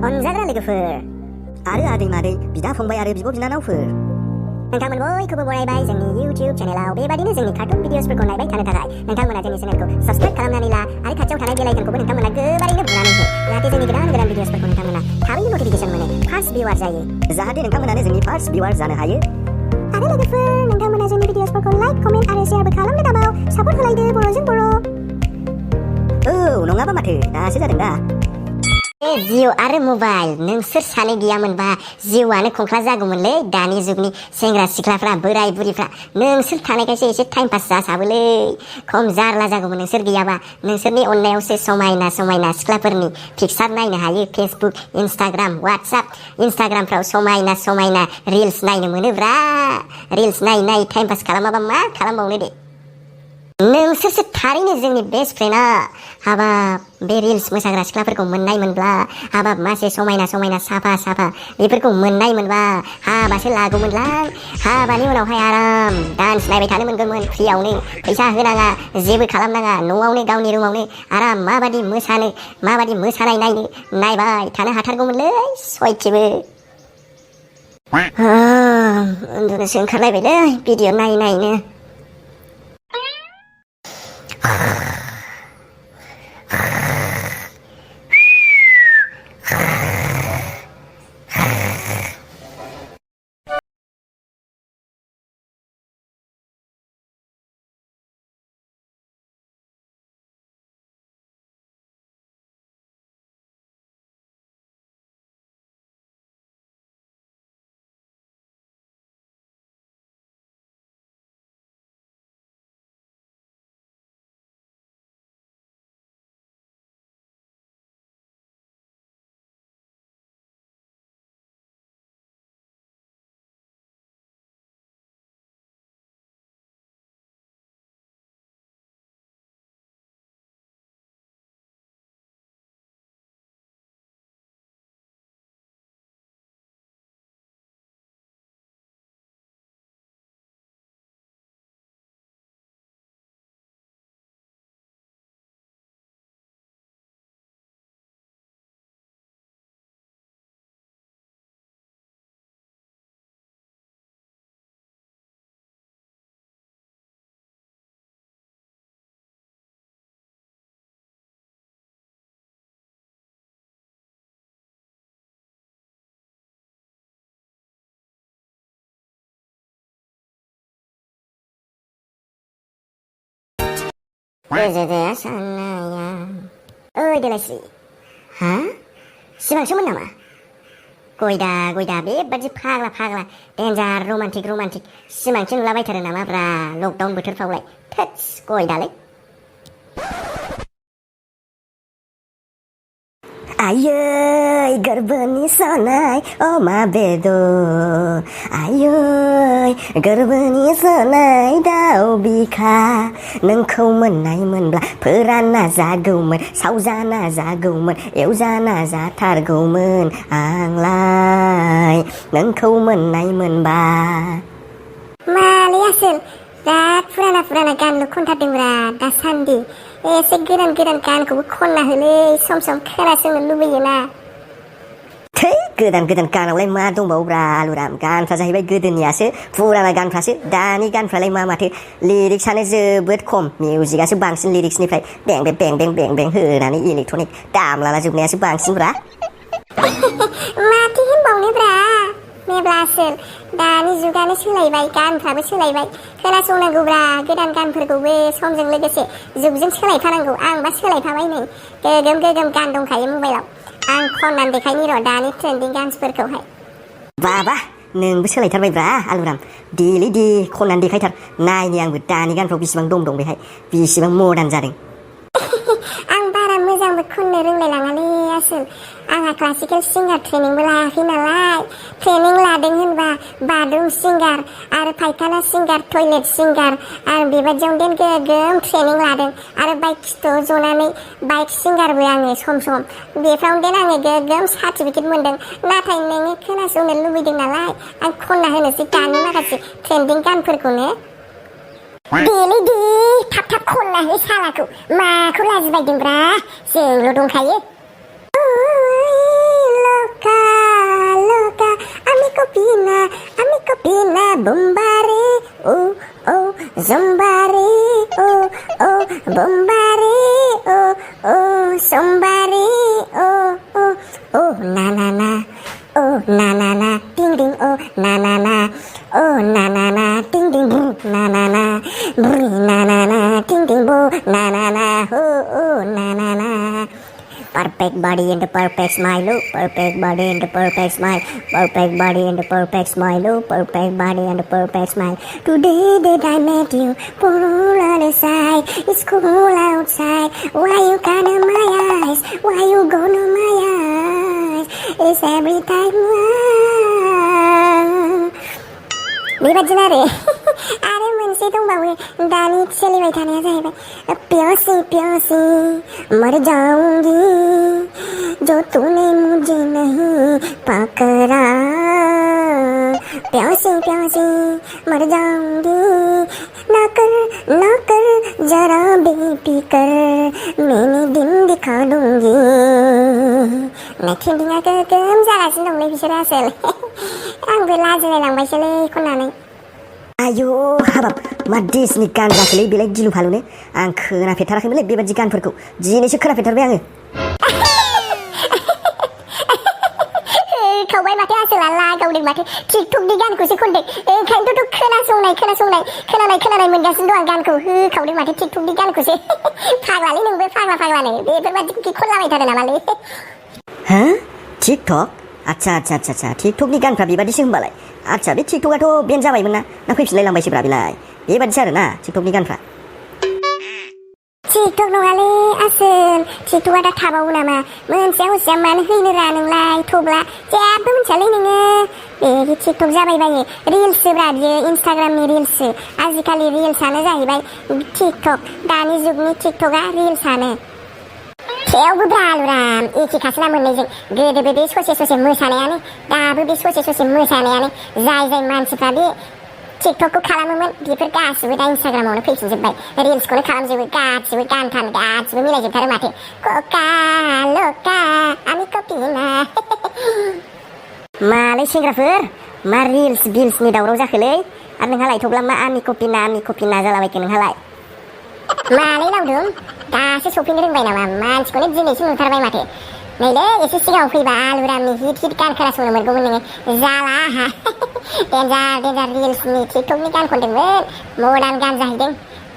अनजाग्रा लोगोफोर आरो आदै मादै बिदा फंबाय आरो बिब' बिनानावफोर नोंथांमोन बयखौबो बरायबाय जोंनि YouTube चेनेलाव बेबादिनो जोंनि कार्टुन भिडिअसफोरखौ नायबाय थानो थाखाय नोंथांमोना जोंनि चेनेलखौ साबस्क्राइब खालामनानै ला आरो खाथियाव थानाय बेल आइकनखौबो नोंथांमोना गोबारैनो बुनानै हो जाहाथे जोंनि गोदान भिडिअसफोरखौ नोंथांमोना थाबैनो नटिफिकेसन मोनो फार्स्ट भिउआर जायो जाहाथे नोंथांमोनानो जोंनि फार्स्ट भिउआर जानो हायो आरो लोगोफोर नोंथांमोना जोंनि भिडिअसफोरखौ लाइक कमेन्ट आरो शेयारबो खालामनो दाबाव सापर्ट होलायदो बर'जों बर' औ नङाबा माथो दासो जादों दा जिअ आरो मबाइल नोंसोर सानै गैयामोनबा जिउआनो खंख्ला जागौमोनलै दानि जुगनि सेंग्रा सिख्लाफ्रा बोराय बुरिफ्रा नोंसोर थानायखायसो एसे टाइम पास जासाबोलै खम जारला जागौमोन नोंसोर गैयाबा नोंसोरनि अननायावसो समायना समायना सिख्लाफोरनि पिक्सार नायनो हायो फेसबुक इन्स्टाग्राम वाट्सएप इन्स्टाग्रामफ्राव समायना समायना रिल्स नायनो मोनोब्रा रिल्स नायै नायै टाइम पास खालामाबा मा खालामबावनो दे नोंसोरसो थारैनो जोंनि बेस्ट फ्रेन्डआ हाबाब बे रिल्स मोसाग्रा सिख्लाफोरखौ मोननाय मोनब्ला हाबाब मासे समायना समायना साफा साफा बेफोरखौ मोननाय मोनबा हाबासो लागौमोनलां हाबानि उनावहाय आराम डान्स नायबाय थानो मोनगौमोन फ्रियावनो फैसा होनाङा जेबो खालामनाङा न'आवनो गावनि रुमावनो आराम माबादि मोसानाय नायनो नायबाय थानो हाथारगौमोनलै सयथिबो उन्दुनोसो ओंखारलायबायलै भिडिअ नायै नायैनो ओइ देलायस्रि हा सिमांसोमोन नामा गयदा बेबादि फाग्ला देन्जार रमान्टिक सिमांसो नुलाबायथारो नामाब्रा लकडाउन बोथोरफ्रावलाय थोत्स गयदालै आयै गोरबोनि सनाय अमा बेदर आयै गोरबोनि सनाय दाउ बिखा नोंखौ मोननाय मोनब्ला फोरानना जागौमोन सावजाना जागौमोन एवजाना जाथारगौमोन आंलाय नोंखौ मोननाय मोनबा मालै आसोल बिराद फुराना गानल' खनथारदोंब्रा दासान्दि एसे गोदान गानखौबो खनना होलै सम खोनासंनो लुबैयोना थै गोदान गानावलाय मा दंबावोब्रा आलुराम गानफ्रा जाहैबाय गोदोनियासो फुराना गानफ्रासो दानि गानफ्रालाय मा माथो लिरिक्सआनो जोबोद खम मिउजिकआसो बांसिन लिरिक्सनिफ्राय बें होनानै इलेक्ट्रनिक दामलाला जोबनायासो बांसिनब्रा माथो होनबावनोब्रा मेब्ला आसोल दानि जुगानो सोलायबाय गानफ्राबो सोलायबाय खोनासंनांगौब्रा गोदान गानफोरखौबो समजों लोगोसे जुगजों सोलायफानांगौ आंबा सोलायफाबाय नै गोगोम गान दंखायो मबाइलाव आं खननानै देखायनि र' दानि ट्रेन्डिं गानफोरखौहाय बाबा नोंबो सोलायथारबायब्रा आलुराम दे खननानै देखायथार नायनि आंबो दानि गानफ्राव बेसेबां दं बेहाय बेसेबां मदार्न जादों आं बारा मोजांबो खननो रोंलायलाङालै आसोल आंहा क्लासिकेल सिंगार ट्रेनिंबो लायाखै नालाय ट्रेनिं लादों होनबा बाथरुम सिंगार आरो फायखाना सिंगार टयलेट सिंगार आरो बेबायदियाव गोगोम ट्रेनिं लादों आरो बाइक खिथुआव जनानै बाइक सिंगारबो आङो सम बेफ्रावनो आङो गोगोम सार्टिफिकेट मोनदों नाथाय नोङो खोनासंनो लुबैदों नालाय आं खनना होनोसै दानि माखासे ट्रेन्डिं गानफोरखौनो दे थाब खनना हो सालाखौ माखौ लाजिबायदोंब्रा जोंल' दंखायो bumbare, oh, oh, zombare, oh, oh, bumbare, oh, oh, zombare, oh, oh, oh, na na na, oh, na na na, ding ding, oh, na na na, oh, na na na, ding ding, brr, na na na, brr, na na na, ding ding, bo, na na na, oh, oh, na na na. Perfect body and the perfect smile, oh, perfect body and the perfect smile, perfect body and the perfect smile, oh, perfect body and the perfect smile. Today that I met you, pull on the side, it's cool outside. Why you come to my eyes? Why you go to my eyes? It's every time. बेबादिनो आरो मोनसे दंबावो दानि सोलिबाय थानाया जाहैबाय प्यासी प्यासी मर जाऊंगी जो तूने मुझे नहीं पकड़ा प्यासी प्यासी मर जाऊंगी ना कर जरा बेफिकर मैंने दिन दिखा दूंगी नेथिंदिङा गोगोम जागासिनो दंलै बिसोरो आसोल आंबो लाजिलाय लांबायसोलै खननानै आयु हाबाब मा देशनि गान जाखोलै बेलाय गिलु फालुनो आं खोनाफेरथाराखैमोनलै बेबादि गानफोरखौ दिनैसो खोनाफेरथारबाय आङो खावबाय माथो आसोला लागावदों माथो टिकटकनि गानखौसो खनदों ओंखायनोथ' खोनानाय मोनगासिनो दं आं गानखौ होखावदों माथो टिकटकनि गानखौसो फाग्लालै नोंबो फाग्लानो बेफोरबादि खनलाबायथारो नामालै हो टिकटक अच्छा टिकटकनि गानफ्रा बेबादिसो होमबालाय आच्छा बे टिकटकआथ' बेन जाबायमोन ना फैफिनलाय लांबायसोब्रा बेलाय बेबादिसो आरोना टिकटकनि गानफ्रा टिकटक नङालै आसोल टिकटकआ दा थाबावो नामा मोनथिया मानो होनो रा नोंलाय थब्ला जेबो मिथियालै नोङो बे टिकटक जाबायबायो रिल्ससोब्रा बियो इन्सटाग्रामनि रिल्ससो आजिखालि रिल्सआनो जाहैबाय टिकटक दानि जुगनि टिकटकआ रिल्सआनो थेवबो ब्रालुराम एखेखासोना मोननैजों गोदोबो बे ससे मोसानायानो दाबो बे ससे मोसानायानो जाय मानसिफ्रा बे टिकटकखौ खालामोमोन बेफोर गासिबो दा इन्सटाग्रामावनो फैफिनजोब्बाय रिल्सखौनो खालामजोबो गासिबो गानथान गासिबो मिलायजोबथारो माथो कका लका आमि कपिना मालै सेंग्राफोर मा रिल्सनि दावराव जाखोलै आरो नोंहालाय थब्ला मा आमि कपिना जालाबायखो नोंहालाय मालै लावदुम दासो सफैनो रोंबाय नामा मानसिखौनो दिनैसो नुथारबाय माथो नैलै एसे सिगाङाव फैबा आलुरामनि हिट गान खोनासंनो मोनगौमोन नोङो जाला आहा देन्जार रिल्सनि टिकटकनि गान खनदोंमोन मदार्न गान जाहैदों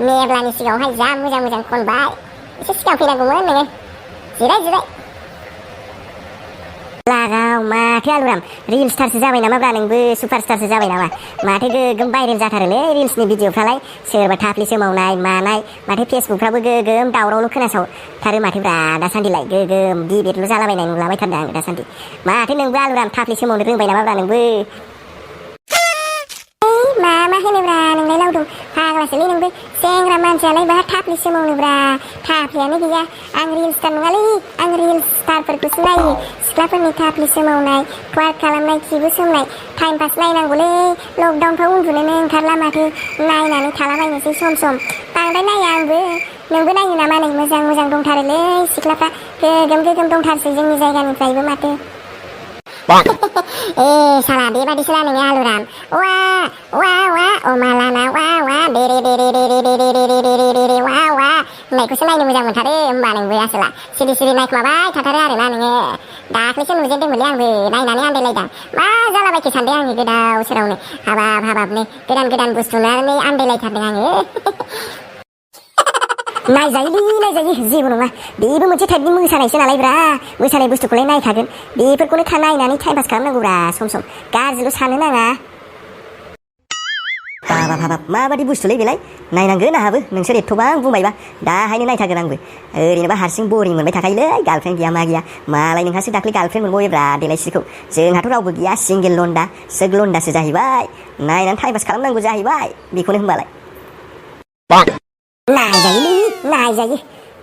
मेरलानि सिगाङावहाय जा मोजां खनबाय एसे सिगां फैनांगौमोन नोङो जिराय लागाव माथो आलुराम रिल्सटारसो जाबाय नामाब्रा नोंबो सुपारस्टारसो जाबाय नामा माथो गोगोम भाइरेल जाथारोलै रिल्सनि भिडिअफ्रालाय सोरबा थाफ्लिसो मावनाय मानाय माथो फेसबुकफ्राबो गोगोम दावरावल' खोनासावथारो माथोब्रा दासान्दिलाय गोगोम डिबेटल' जालाबायनाय नुलाबायथारदों आं दासान्दि माथो नोंबो आलुराम थाफ्लिसो मावनो रोंबाय नामाब्रा नोंबो मा होनोब्रा नोंलाय लावदुम फाग्लासोलै नोंबो सेंग्रा मानसियालाय बहा थाफ्लिसो मावनोब्रा थाफ्लियानो गैया आं रिल्सटार नङालै आं रिल्सटारफोरखौसो नायो सिख्लाफोरनि थाफ्लिसो मावनाय वार्क खालामनाय खिबु सोमनाय टाइम पास नायनांगौलै लकडाउनफ्राव उन्दुनोनो ओंखारला माथो नायनानै थालाबायनोसै सम बांद्राय नाया आंबो नोंबो नायो नामा नै मोजां दंथारोलै सिख्लाफ्रा गोगोम दंथारसै जोंनि जायगानिफ्रायबो माथो साला बेबादिसोला नोङो आलुराम वा अमालाना वा बेरे वा होननायखौसो नायनो मोजां मोनथारो होमबा नोंबो आसोला सिरि नायखुमाबाय थाथारो आरोना नोङो दाख्लैसो नुजेनदोंमोनलै आंबो नायनानै आन्दायलायदां मा जालाबायखो सानदों आङो गोदाव सोरावनो हाबाबनो गोदान बुस्थु नुनानै आन्दायलायथारदों आङो नायजायो जेबो नङा बेबो मोनसे टाइपनि मोसानायसो नालायब्रा मोसानाय बुस्थुखौलाय नायखागोन बेफोरखौनो नायनानै टाइम पास खालामनांगौब्रा सम गाज्रिल' सानो नाङा हाबाब माबादि बुस्थुलै बेलाय नायनांगोन आंहाबो नोंसोर एथ'बां बुंबायबा दाहायनो नायथारगोन आंबो ओरैनोबा हारसिं बरिं मोनबाय थाखायोलै गार्लफ्रेन्ड गैया मा गैया मालाय नोंहासो दाख्लै गार्लफ्रेन्ड मोनबायब्रा देलायसिखौ जोंहाथ' रावबो गैया सिंगेल लन्डा सोग लन्डासो जाहैबाय नायनानै टाइम पास खालामनांगौ जाहैबाय बेखौनो होनबालाय नायजायो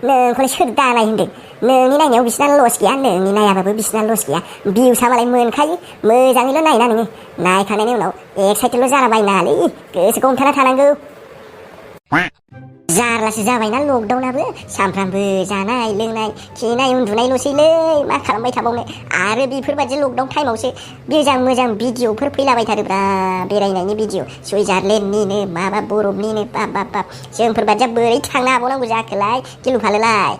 नोंखौलाय सोर दानाय होनदों नोंनि नायनायाव बिसिना लस गैया नोंनि नायाबाबो बिसिना लस गैया भिउसा मालाय मोनखायो मोजाङैल' नायना नोङो नायखांनायनि उनाव एक्साइटेडल' जालाबायनाङालै गोसोखौ हमथाना थानांगौ जारलासो जाबायना लकडाउनाबो सानफ्रामबो जानाय लोंनाय खिनाय उन्दुनायल'सैलै मा खालामबाय थाबावनो आरो बेफोरबायदि लकडाउन टाइमावसो मोजां भिडिअफोर फैलाबायथारोब्रा बेरायनायनि भिडिअ सुइजारलेण्डनिनो माबा बरफनिनो बाब जोंफोरबायदिया बोरै थांनो हाबावनांगौ जाखोलाय गिलु फालोलाय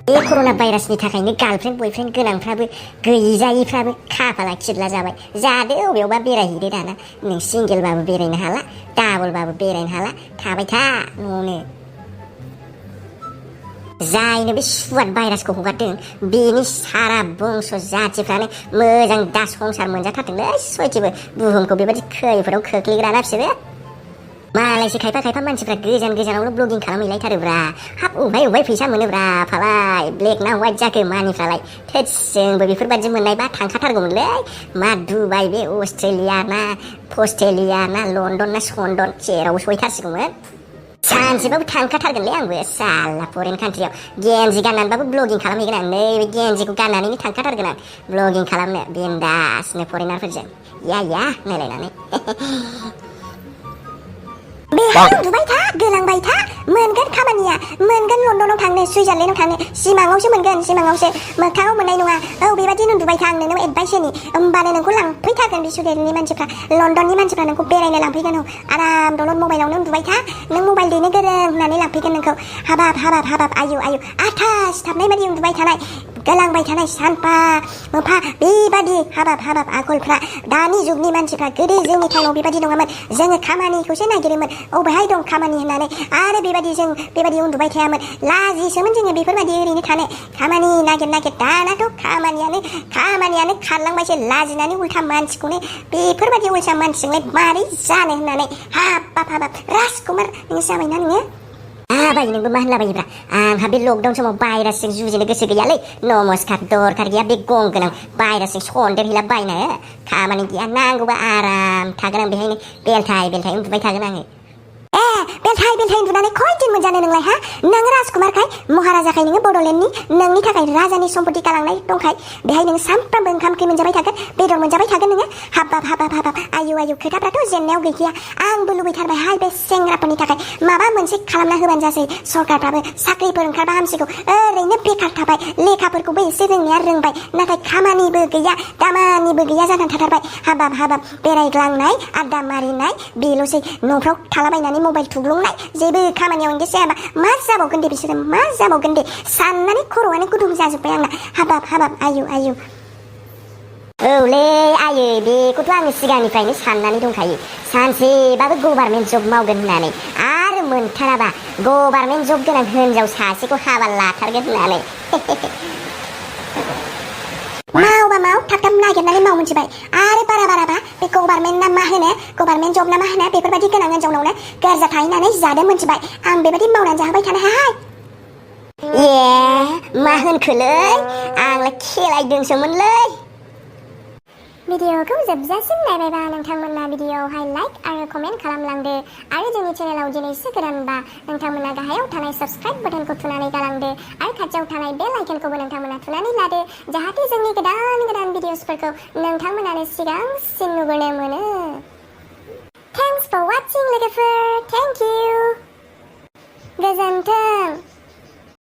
बे कर'ना भाइरासनि थाखायनो गार्लफ्रेन्ड बयफ्रेन्ड गोनांफ्राबो गैजायिफ्राबो खाफाला खिरला जाबाय जादो अबेयावबा बेरायहैदो दाना नों सिंगेलबाबो बेरायनो हाला डाबलबाबो बेरायनो हाला थाबाय था न'आवनो जायनो बे सुवाद भाइरासखौ हगारदों बेनि सारा बंस जाथिफ्रानो मोजां दा संसार मोनजाथारदोंलै सयथिबो बुहुमखौ बेबायदि खैफोदाव खोख्लैग्राना बिसोरो मालायसो खायफा मानसिफ्रा गोजानावनो ब्लगिं खालामहैलायथारोब्रा हाब अबहाय फैसा मोनोब्रा फालाय ब्लेक ना व्हाइट जाखो मानिफ्रालाय थोद जोंबो बेफोरबायदि मोननायबा थांखाथारगौमोनलै मा दुबाइ बे अस्ट्रेलिया ना लन्दन ना सन्दन जेरावबो सहैथारसिगौमोन सानसेबाबो थांखाथारगोनलै आंबो साला फरेन कान्ट्रियाव गेन्जि गाननानैबाबो ब्लगिं खालामहैगोन आं नैबे गेन्जिखौ गाननानैनो थांखाथारगोन आं ब्लगिं खालामनो बिन्दासनो फरेनारफोरजों या नायलायनानै बेहाय उन्दुबाय था गोलांबाय था मोनगोन खामानिया मोनगोन लन्दनाव थांनो सुइजारलेण्डआव थांनो सिमाङावसो मोनगोन सिमाङावसो मोगथाङाव मोननाय नङा औ बेबायदिनो उन्दुबाय था आं नोंनो एडभाइस होनि होमबानो नोंखौ लांफैथारगोन बे सुइजारलेण्डनि मानसिफ्रा लन्दननि मानसिफ्रा नोंखौ बेरायनो लांफैगोन औ आराम दलद मबाइलावनो उन्दुबाय था नों मबाइल दैनो गोरों होननानै लांफैगोन नोंखौ हाबाब आयु आथा सिथाबनाय बायदि उन्दुबाय थानाय गोलांबाय थानाय सानफा मोनफा बेबादि हाबाब आखलफ्रा दानि जुगनि मानसिफ्रा गोदो जोंनि टाइमाव बेबादि नङामोन जोङो खामानिखौसो नागिरोमोन अबेहाय दं खामानि होननानै आरो बेबादि उन्दुबाय थायामोन लाजिसोमोन जोङो बेफोरबायदि ओरैनो थानो खामानि नागिर दानाथ' खामानियानो खारलांबायसो लाजिनानै उल्था मानसिखौनो बेफोरबायदि उल्था मानसिजोंलाय मारै जानो होननानै हाबाब राजकुमार नों जाबायना नोङो बाय नोंबो मा होनलाबायोब्रा आंहा बे लकडाउन समाव भाइरासजों जुजिनो गोसो गैयालै नमस्कार दरखार गैया बे गं गोनां भाइरासजों सन्देरहैला बायनो खामानि गैया नांगौबा आराम थागोन आं बेहायनो बेलथाय उन्दुबाय थागोन आङो बेलथाय उन्दुनानै खयदिन मोनजानो नोंलाय हा नों राजकुमारखाय महाराजाखाय नोङो बड'लेण्डनि नोंनि थाखाय राजानि सम्पति गालांनाय दंखाय बेहाय नों सानफ्रामबो ओंखाम ओंख्रि मोनजाबाय थागोन बेदर मोनजाबाय थागोन नोङो हाबाब आयु खोथाफ्राथ' जेननायाव गैखाया आंबो लुबैथारबायहाय बे सेंग्राफोरनि थाखाय माबा मोनसे खालामना होबानो जासै सरकारफ्राबो साख्रिफोर ओंखारबा हामसिगौ ओरैनो बेखार थाबाय लेखाफोरखौबो एसे रोंनाया रोंबाय नाथाय खामानिबो गैया दामानिबो गैया जानानै थाथारबाय हाबाब बेरायग्लांनाय आड्डा मारिनाय बेल'सै न'फ्राव थालाबायनानै मबाइल थुग्लुंनाय जेबो खामानियाव इंगेज जायाबा मा जाबावगोन दे बिसोरो मा जाबावगोन दे साननानै खर'आनो गुदुं जाजोब्बाय आंना हाबाब आयु औलै आयै बेखौथ' आङो सिगांनिफ्रायनो साननानै दंखायो सानसेबाबो गभार्नमेन्ट जब मावगोन होननानै आरो मोनथाराबा गभार्नमेन्ट जब गोनां हिनजाव सासेखौ हाबा लाथारगोन होननानै माव थाब नागिरनानै माव मोनथिबाय आरो बारा बे गभार्नमेन्ट ना मा होनो गभार्नमेन्ट जब ना मा होनो बेफोरबायदि गोनां हिनजावनावनो गोरजा थाहैनानै जादों मोनथिबाय आं बेबायदि मावनानै जाहोबाय थानो हाय मा होनखोलै आंलाय खेलायदोंसोमोनलै भिडिअखौ जोबजासिम नायबायबा नोंथांमोना भिडिअआवहाय लाइक आरो कमेन्ट खालामलांदो आरो जोंनि चेनेलाव दिनैसो गोदानबा नोंथांमोना गाहायाव थानाय साबस्क्राइब बाटनखौ थुनानै गालांदो आरो खाथियाव थानाय बेल आइकनखौबो नोंथांमोना थुनानै लादो जाहाथे जोंनि गोदान भिडिअसफोरखौ नोंथांमोनानो सिगांसिन नुबोनो मोनो थेंक्स फर वाचिं लोगोफोर थेंक इउ गोजोन्थों